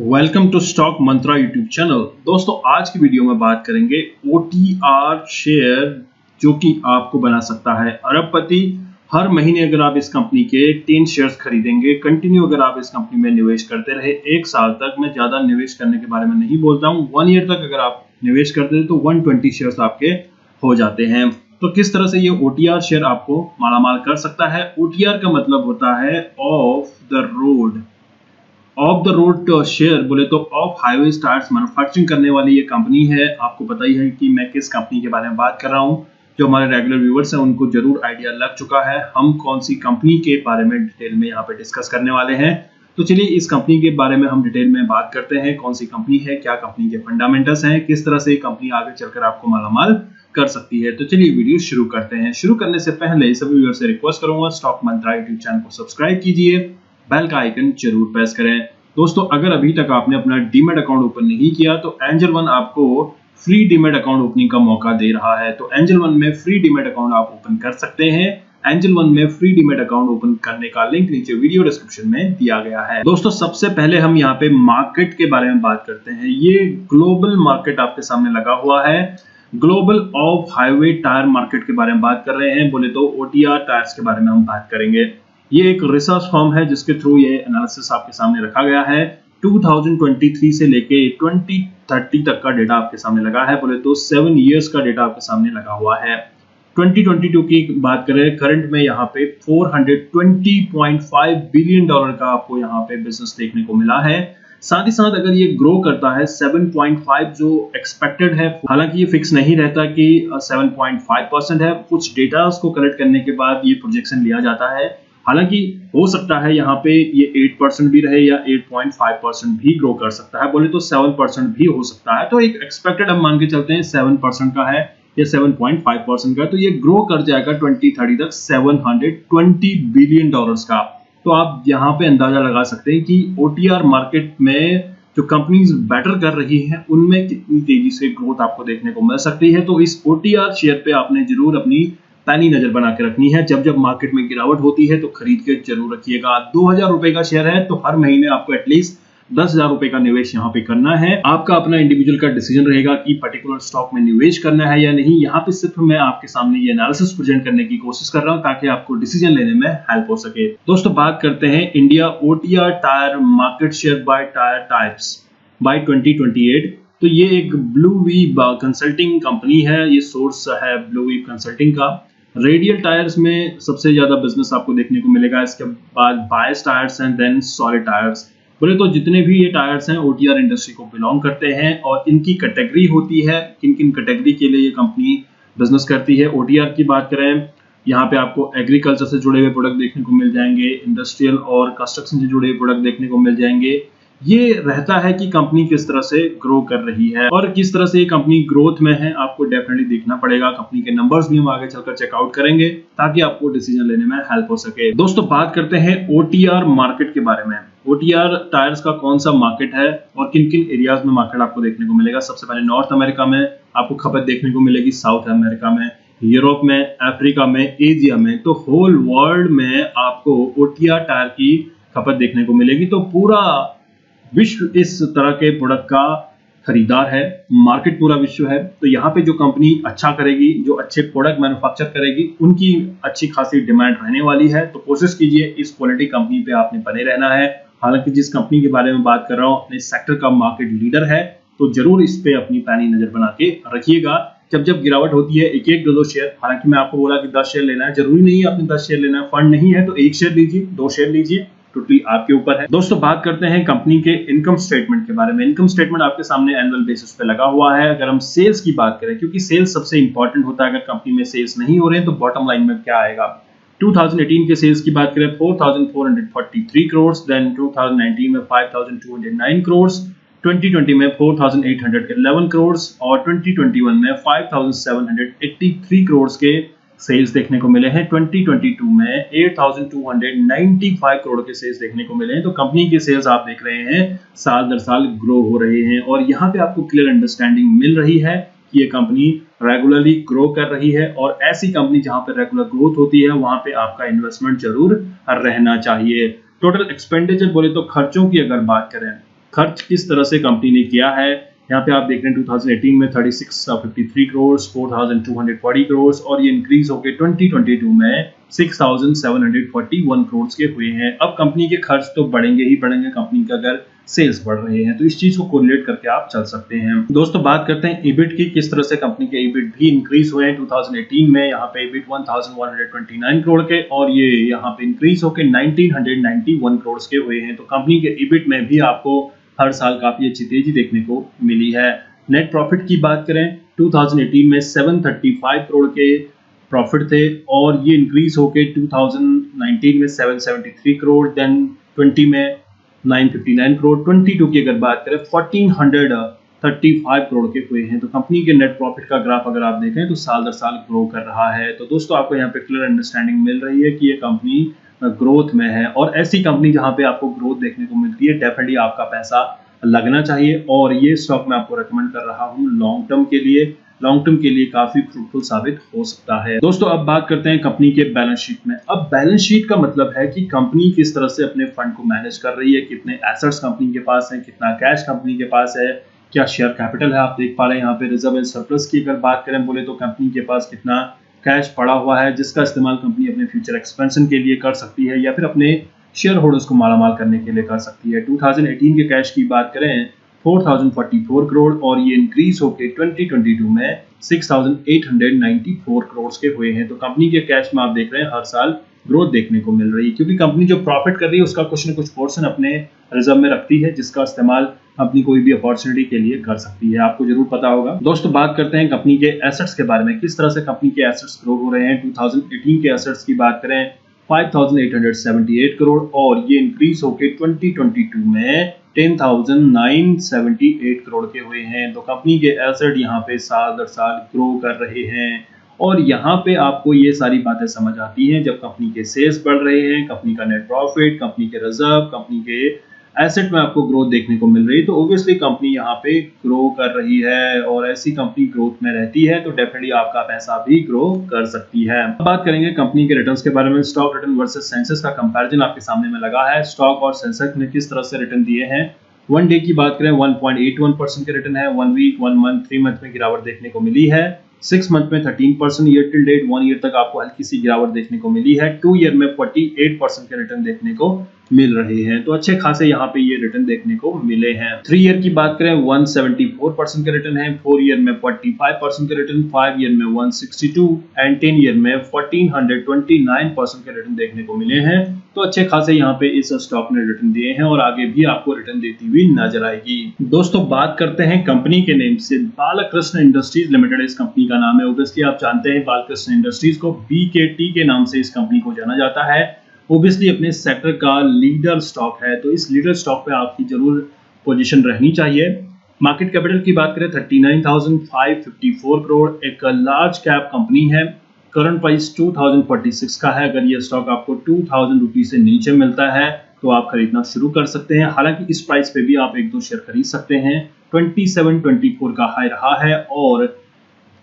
Welcome to stock Mantra YouTube channel. दोस्तों आज की वीडियो में बात करेंगे OTR शेयर जो कि आपको बना सकता है अरबपति। हर महीने अगर आप इस कंपनी के 10 शेयर्स खरीदेंगे कंटिन्यू, अगर आप इस कंपनी में निवेश करते रहे 1 साल तक, मैं ज्यादा निवेश करने के बारे में नहीं बोलता हूँ, 1 ईयर तक अगर आप निवेश करते हैं तो 120 शेयर्स आपके हो जाते हैं। तो किस तरह से ये OTR शेयर आपको मालामाल कर सकता है। OTR का मतलब होता है of the road. Of the road share बोले तो ऑफ हाईवे टायर्स मैन्युफैक्चरिंग करने वाली ये कंपनी है। आपको पता ही है कि मैं किस कंपनी के बारे में बात कर रहा हूँ। जो हमारे रेगुलर व्यूअर्स हैं उनको जरूर आइडिया लग चुका है हम कौन सी कंपनी के बारे में डिटेल में यहाँ पे डिस्कस करने वाले हैं। तो चलिए इस कंपनी के बारे में हम डिटेल में बात करते हैं। कौन सी कंपनी है, क्या कंपनी के फंडामेंटल्स हैं, किस तरह से ये कंपनी आगे चलकर आपको मालामाल कर सकती है। तो चलिए वीडियो शुरू करते हैं। शुरू करने से पहले सभी व्यूअर्स से रिक्वेस्ट करूंगा स्टॉक मंत्रा यूट्यूब चैनल को सब्सक्राइब कीजिए, बेल का आइकन जरूर प्रेस करें। दोस्तों अगर अभी तक आपने अपना डीमैट अकाउंट ओपन नहीं किया तो एंजल वन आपको फ्री डीमैट अकाउंट ओपनिंग का मौका दे रहा है। तो एंजल वन में फ्री डीमैट अकाउंट आप ओपन कर सकते हैं। एंजल वन में फ्री डीमैट अकाउंट ओपन करने का लिंक नीचे वीडियो डिस्क्रिप्शन में दिया गया है। दोस्तों सबसे पहले हम यहाँ पे मार्केट के बारे में बात करते हैं। ये ग्लोबल मार्केट आपके सामने लगा हुआ है। Global of highway tyre market के बारे में बात कर रहे हैं। बोले तो OTR टायर्स के बारे में हम बात करेंगे। ये एक रिसर्च फर्म है जिसके थ्रू ये एनालिसिस आपके सामने रखा गया है। 2023 से लेके 2030 तक का डेटा आपके सामने लगा है। बोले तो 7 इयर्स का डेटा आपके सामने लगा हुआ है। 2022 की बात करें, करंट में यहाँ पे $420.5 बिलियन का आपको यहाँ पे बिजनेस देखने को मिला है। साथ ही साथ अगर ये ग्रो करता है 7.5 जो एक्सपेक्टेड है, हालांकि ये फिक्स नहीं रहता कि 7.5% है, कुछ डेटा को कलेक्ट करने के बाद ये प्रोजेक्शन लिया जाता है। हालांकि हो सकता है यहाँ पे ये 8% भी रहे या 8.5% भी ग्रो कर सकता है। बोले तो 7% भी हो सकता है। तो एक एक्सपेक्टेड हम मान के चलते हैं 7% का है या 7.5% का, तो ये ग्रो कर जाएगा 2030 तक $720 बिलियन का। तो आप यहाँ पे अंदाजा लगा सकते हैं कि OTR मार्केट में जो कंपनीज बेटर कर रही हैं उनमें कितनी तेजी से ग्रोथ आपको देखने को मिल सकती है। तो इस OTR शेयर पे आपने जरूर अपनी पैनी नजर बना के रखनी है। जब जब मार्केट में गिरावट होती है तो खरीद के जरूर रखिएगा। 2000 रुपए का शेयर है तो हर महीने आपको एटलीस्ट 10,000 रुपए का निवेश यहाँ पे करना है। आपका अपना इंडिविजुअल का डिसीजन रहेगा कि पर्टिकुलर स्टॉक में निवेश करना है या नहीं। यहाँ पे सिर्फ मैं आपके सामने ये एनालिसिस प्रेजेंट करने की कोशिश कर रहा हूँ ताकि आपको डिसीजन लेने में हेल्प हो सके। दोस्तों बात करते हैं India OTR tyre market share by tyre types by 2028। तो ये एक ब्लू वीव कंसल्टिंग कंपनी है। ये सोर्स है ब्लू वीव कंसल्टिंग का। रेडियल टायर्स में सबसे ज्यादा बिजनेस आपको देखने को मिलेगा। इसके बाद bias tyres and then solid tyres. बोले तो जितने भी ये टायर्स हैं OTR इंडस्ट्री को बिलोंग करते हैं और इनकी कैटेगरी होती है किन किन कैटेगरी के लिए ये कंपनी बिजनेस करती है। OTR की बात करें, यहाँ पे आपको एग्रीकल्चर से जुड़े हुए प्रोडक्ट देखने को मिल जाएंगे, इंडस्ट्रियल और कंस्ट्रक्शन से जुड़े हुए प्रोडक्ट देखने को मिल जाएंगे। ये रहता है कि कंपनी किस तरह से ग्रो कर रही है और किस तरह से ये कंपनी ग्रोथ में है, आपको डेफिनेटली देखना पड़ेगा। कंपनी के नंबर्स भी हम आगे चलकर चेकआउट करेंगे ताकि आपको डिसीजन लेने में हेल्प हो सके। दोस्तों बात करते हैं OTR मार्केट के बारे में। OTR टायर्स का कौन सा मार्केट है और किन किन एरियाज में मार्केट आपको देखने को मिलेगा। सबसे पहले नॉर्थ अमेरिका में आपको खपत देखने को मिलेगी, साउथ अमेरिका में, यूरोप में, अफ्रीका में, एशिया में। तो होल वर्ल्ड में आपको OTR टायर की खपत देखने को मिलेगी। तो पूरा विश्व इस तरह के प्रोडक्ट का खरीदार है, मार्केट पूरा विश्व है। तो यहाँ पे जो कंपनी अच्छा करेगी, जो अच्छे प्रोडक्ट मैन्युफैक्चर करेगी, उनकी अच्छी खासी डिमांड रहने वाली है। तो कोशिश कीजिए इस क्वालिटी कंपनी पे आपने बने रहना है। हालांकि जिस कंपनी के बारे में बात कर रहा हूँ अपने सेक्टर का मार्केट लीडर है, तो जरूर इस पे अपनी पैनी नजर बना के रखिएगा। जब जब गिरावट होती है एक एक दो शेयर, हालांकि मैं आपको बोला कि 10 शेयर लेना है, जरूरी नहीं है आपने 10 शेयर लेना है। फंड नहीं है तो 1 शेयर लीजिए, 2 शेयर लीजिए, टोटली आपके ऊपर है। दोस्तों बात करते हैं कंपनी के इनकम स्टेटमेंट के बारे में। इनकम स्टेटमेंट आपके सामने एनुअल बेसिस पे लगा हुआ है। अगर हम सेल्स की बात करें, क्योंकि सेल्स सबसे इंपॉर्टेंट होता है, अगर कंपनी में सेल्स नहीं हो रहे हैं तो बॉटम लाइन में क्या आएगा। 2018 के सेल्स की बात करें 4,443 करोड़, देन 2019 में 5,209 करोड़, 2020 में 4,811 करोड़ और 2021 में 5,783 करोड़ के सेल्स देखने को मिले हैं। 2022 में 8,295 करोड़ के सेल्स देखने को मिले हैं। तो कंपनी के सेल्स आप देख रहे हैं साल दर साल ग्रो हो रहे हैं और यहाँ पे आपको क्लियर अंडरस्टैंडिंग मिल रही है कि ये कंपनी रेगुलरली ग्रो कर रही है। और ऐसी कंपनी जहां पे रेगुलर ग्रोथ होती है वहां पे आपका इन्वेस्टमेंट जरूर रहना चाहिए। टोटल एक्सपेंडिचर बोले तो खर्चों की अगर बात करें, खर्च किस तरह से कंपनी ने किया है, यहाँ पे आप देख रहे हैं 2018 में 3653 करोड़, 4240 करोड़ और ये इंक्रीज होकर 2022 में 6741 करोड़ के हुए हैं। अब कंपनी के खर्च तो बढ़ेंगे ही बढ़ेंगे कंपनी का अगर सेल्स बढ़ रहे हैं, तो इस चीज को कोरिलेट करके आप चल सकते हैं। दोस्तों बात करते हैं ईबिट की, किस तरह से कंपनी के ईबिट भी इंक्रीज हुए हैं 2018 में। यहाँ पे ईबिट 1129 करोड़ के और ये यहाँ पे इंक्रीज होकर 1991 करोड़ के हुए हैं। तो कंपनी के ईबिट में भी आपको हर साल काफी अच्छी तेजी देखने को मिली है। नेट प्रॉफिट की बात करें 2018 में 735 करोड़ के प्रॉफिट थे और ये इंक्रीज होके 2019 में 773 करोड़, देन 20 में 959 करोड़, 22 की अगर बात करें 1435 करोड़ के हुए हैं। तो कंपनी के नेट प्रॉफिट का ग्राफ अगर आप देखें तो साल दर साल ग्रो कर रहा है। तो दोस्तों आपको यहाँ पे क्लियर अंडरस्टैंडिंग मिल रही है कि ये कंपनी ग्रोथ में है और ऐसी कंपनी जहां पे आपको ग्रोथ देखने को मिलती है डेफिनेटली आपका पैसा लगना चाहिए और ये स्टॉक मैं आपको रेकमेंड कर रहा हूं लॉन्ग टर्म के लिए काफी फ्रूटफुल साबित हो सकता है। दोस्तों अब बात करते हैं कंपनी के बैलेंस शीट में। अब बैलेंस शीट का मतलब है कि कंपनी किस तरह से अपने फंड को मैनेज कर रही है, कितने एसेट्स कंपनी के पास है, कितना कैश कंपनी के पास है, क्या शेयर कैपिटल है। आप देख पा रहे हैं यहाँ पे रिजर्व एंड सरप्लस की अगर बात करें बोले तो कंपनी के पास कितना कैश पड़ा हुआ है जिसका इस्तेमाल कंपनी अपने फ्यूचर एक्सपेंशन के लिए कर सकती है या फिर अपने शेयर होल्डर्स को मालामाल करने के लिए कर सकती है। 2018 के कैश की बात करें 4044 करोड़ और ये इंक्रीज होकर 2022 में 6894 करोड़ के हुए हैं। तो कंपनी के कैश में आप देख रहे हैं हर साल ग्रोथ देखने को मिल रही है क्योंकि कंपनी जो प्रॉफिट कर रही है उसका कुछ न कुछ पोर्शन अपने रिजर्व में रखती है जिसका इस्तेमाल कंपनी कोई भी अपॉर्चुनिटी के लिए कर सकती है। आपको जरूर पता होगा। दोस्तों बात करते हैं कंपनी के एसेट्स के बारे में, किस तरह से कंपनी के एसेट्स ग्रो हो रहे हैं। 2018 के एसेट्स की बात करें 5878 करोड़ और ये इंक्रीज होकर 2022 में 10,978 करोड़ के हुए हैं। तो कंपनी के एसेट यहाँ पे साल दर साल ग्रो कर रहे हैं और यहाँ पे आपको ये सारी बातें समझ आती हैं जब कंपनी के सेल्स बढ़ रहे हैं, कंपनी का नेट प्रॉफिट, कंपनी के रिजर्व, कंपनी के एसेट में आपको ग्रोथ देखने को मिल रही है। तो ऑब्वियसली कंपनी यहाँ पे ग्रो कर रही है और ऐसी कंपनी ग्रोथ में रहती है तो डेफिनेटली आपका पैसा भी ग्रो कर सकती है। अब बात करेंगे कंपनी के रिटर्न्स के बारे में। स्टॉक रिटर्न वर्सेस सेंसेक्स का कंपैरिजन आपके सामने में लगा है। स्टॉक और सेंसेक्स ने किस तरह से रिटर्न दिए हैं। 1 डे की बात करें 1.81% के रिटर्न है, 1 वीक, 1 मंथ, 3 मंथ में गिरावट देखने को मिली है, 6 मंथ में 13%, ईयर टिल डेट 1 ईयर तक आपको हल्की सी गिरावट देखने को मिली है, 2 ईयर में 48% के रिटर्न देखने को मिल रहे हैं। तो अच्छे खासे यहाँ पे ये रिटर्न देखने को मिले हैं। 3 ईयर की बात करें 174% के रिटर्न है, 4 ईयर में 45% के रिटर्न, 5 ईयर में 162 एंड 10 ईयर में 1429% के रिटर्न देखने को मिले हैं। तो अच्छे खासे यहाँ पे इस स्टॉक ने रिटर्न दिए हैं और आगे भी आपको रिटर्न देती हुई नजर आएगी। दोस्तों बात करते हैं कंपनी के नेम से। बालकृष्ण इंडस्ट्रीज लिमिटेड इस कंपनी का नाम है। ऑब्वियसली आप जानते हैं बालकृष्ण इंडस्ट्रीज को BKT के नाम से इस कंपनी को जाना जाता है। ऑब्वियसली अपने सेक्टर का लीडर स्टॉक है तो इस लीडर स्टॉक पे आपकी जरूर पोजीशन रहनी चाहिए। मार्केट कैपिटल की बात करें 39,554 करोड़, एक लार्ज कैप कंपनी है। करंट प्राइस 2046 का है। अगर ये स्टॉक आपको 2000 रुपीज से नीचे मिलता है तो आप खरीदना शुरू कर सकते हैं। हालांकि इस प्राइस पे भी आप 1-2 शेयर खरीद सकते हैं। 2724 का हाई रहा है और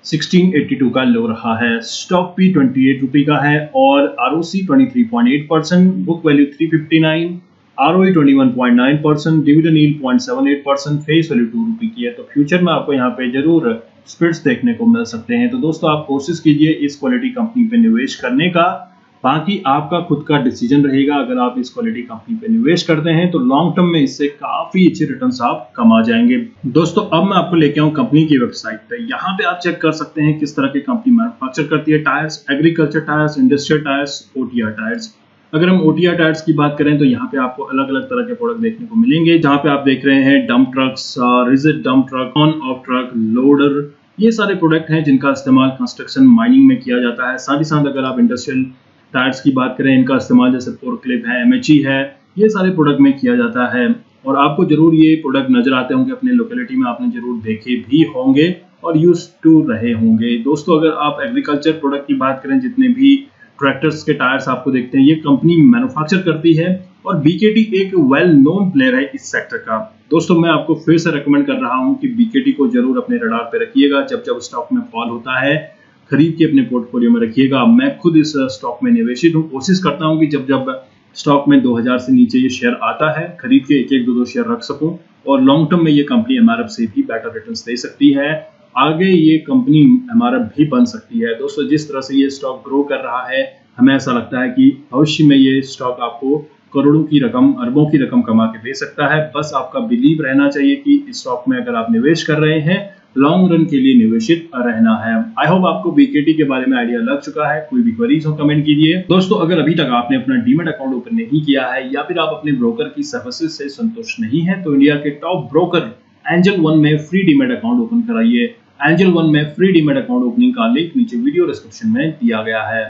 1682 का लो रहा है। स्टॉक भी 28 रुपये का है और ROC 23.8%, book value 359, ROE 21.9%, dividend yield 0.78%, face value 2 रुपये की है। तो फ्यूचर में आपको यहाँ पे जरूर स्प्लिट्स देखने को मिल सकते हैं। तो दोस्तों आप कोशिश कीजिए इस क्वालिटी कंपनी पे निवेश करने का, बाकी आपका खुद का डिसीजन रहेगा। अगर आप इस क्वालिटी कंपनी पे निवेश करते हैं तो लॉन्ग टर्म में इससे काफी अच्छे रिटर्न्स आप कमा जाएंगे। दोस्तों अब मैं आपको लेके आऊँ कंपनी की वेबसाइट पे। यहाँ पे आप चेक कर सकते हैं किस तरह की कंपनी मैन्युफैक्चर करती है tyres, agriculture tyres, industrial tyres, OTR tyres. अगर हम OTR टायर्स की बात करें तो यहाँ पे आपको अलग अलग तरह के प्रोडक्ट देखने को मिलेंगे, जहाँ पे आप देख रहे हैं dump trucks, rigid dump truck, on off truck, loader, ये सारे प्रोडक्ट हैं जिनका इस्तेमाल कंस्ट्रक्शन, माइनिंग में किया जाता है। साथ ही साथ अगर आप इंडस्ट्रियल टायर्स की बात करें, इनका इस्तेमाल जैसे फोर्कलिफ्ट है, MHE है, ये सारे प्रोडक्ट में किया जाता है और आपको जरूर ये प्रोडक्ट नजर आते होंगे अपने लोकेलिटी में, आपने जरूर देखे भी होंगे और यूज टू रहे होंगे। दोस्तों अगर आप एग्रीकल्चर प्रोडक्ट की बात करें, जितने भी ट्रैक्टर्स के टायर्स आपको देखते हैं ये कंपनी मैन्युफैक्चर करती है और BKT एक वेल नोन प्लेयर है इस सेक्टर का। दोस्तों मैं आपको फिर से रेकमेंड कर रहा हूं कि BKT को जरूर अपने रडार पे रखिएगा। जब जब स्टॉक में फॉल होता है खरीद के अपने पोर्टफोलियो में रखिएगा। मैं खुद इस स्टॉक में निवेशित हूँ, कोशिश करता हूँ कि जब जब स्टॉक में 2000 से नीचे ये शेयर आता है खरीद के 1-1, 2-2 शेयर रख सकूं और लॉन्ग टर्म में ये कंपनी एमआरएफ से भी बेटर रिटर्न्स दे सकती है। आगे ये कंपनी एमआरएफ भी बन सकती है। दोस्तों, जिस तरह से ये स्टॉक ग्रो कर रहा है, हमें ऐसा लगता है कि भविष्य में ये स्टॉक आपको करोड़ों की रकम, अरबों की रकम कमा के दे सकता है। बस आपका बिलीव रहना चाहिए कि इस स्टॉक में अगर आप निवेश कर रहे हैं, लॉन्ग रन के लिए निवेशित रहना है। आई होप आपको बीकेटी के बारे में आइडिया लग चुका है। कोई भी क्वेरीज हो कमेंट कीजिए। दोस्तों, अगर अभी तक आपने अपना डीमैट अकाउंट ओपन नहीं किया है या फिर आप अपने ब्रोकर की सर्विसेज से संतुष्ट नहीं है, तो इंडिया के टॉप ब्रोकर एंजल वन में फ्री डीमैट अकाउंट ओपन कराइए। एंजल वन में फ्री डीमैट अकाउंट ओपनिंग का लिंक नीचे वीडियो डिस्क्रिप्शन में दिया गया है।